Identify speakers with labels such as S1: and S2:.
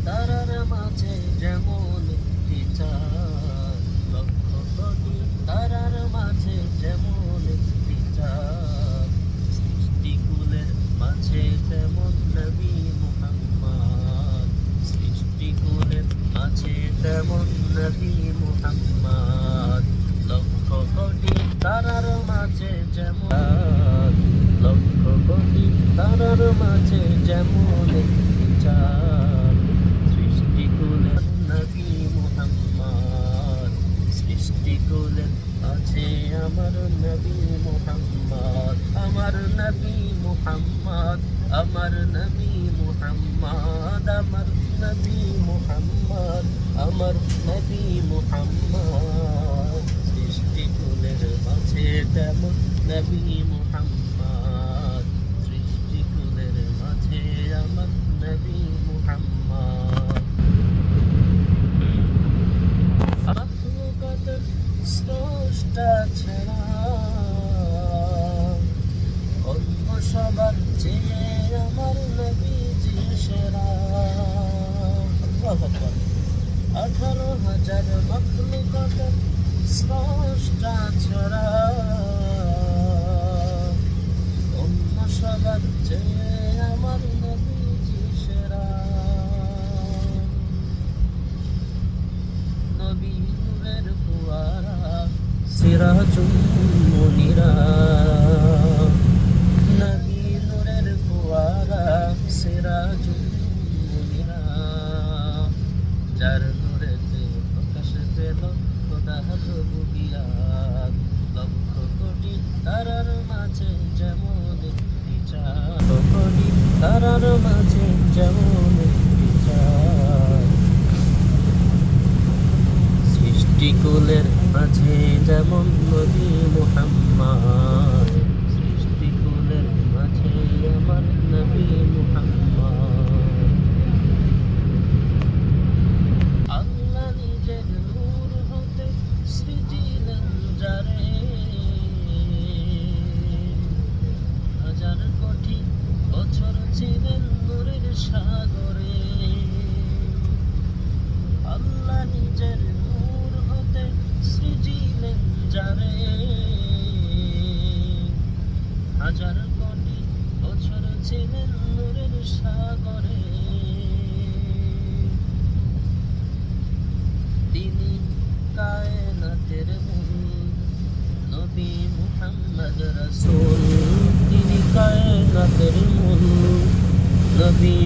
S1: তারার মাঝে যেমন একটি চাঁদ, লক্ষ কোটি তারার মাঝে যেমন একটি চাঁদ, সৃষ্টিকুলের মাঝে তেমন নবী মুহাম্মদ, সৃষ্টিকুলের মাঝে তেমন নবী মুহাম্মদ, লক্ষ কোটি তারার মাঝে যেমন, লক্ষ কোটি তারার মাঝে যেমন একটি চাঁদ, সৃষ্টিকুলের নবী মুহাম্মদ, সৃষ্টিকুলের মাঝে আমার নবী মুহাম্মদ, আমার নবী মুহাম্মদ, আমার নবী মুহাম্মদ, আমার নবী মুহাম্মদ, আমার নবী মুহাম্মদ, সৃষ্টিকুলের মাঝে তেমন নবী মুহাম্মদ, সৃষ্টিকুলের মাঝে আমার নবী মুহাম্মদ। মাখলুকাতের স্রষ্টা ছাড়া অন্য সবার চেয়ে আমার নবীজি সেরা। 18,000 মাখলুকাতের স্রষ্টা ছাড়া অন্য সবার চেয়ে আমার নবীজি সেরা। নবী নূরের ফুয়ারা সিরাজুল মুনিরা, নবী নূরের ফুয়ারা সিরাজুল মুনিরা, যার নূরেতে প্রকাশ পেল খোদার রুবুবিয়াত, লক্ষ কোটি তারার মাঝে যেমন একটি চাঁদ, কোটি তারার মাঝে যেমন একটি চাঁদ, সৃষ্টিকুলের মাঝে যেমন নবী মুহাম্মদ, সৃষ্টিকুলের মাঝে আমার নবী মুহাম্মদ। আল্লাহ নিজের নূর হতে সৃজিলেন যারে, হাজার কোটি বছর ছিলেন নূরের সাগরে। আল্লাহ নিজের নূর হতে সৃজিলেন যারে, হাজার কোটি বছর ছিলেন নূরের সাগরে। তিনি কায়নাতের মূল নবী মুহাম্মদ রাসূল, তিনি কায়নাতের মূল নবী।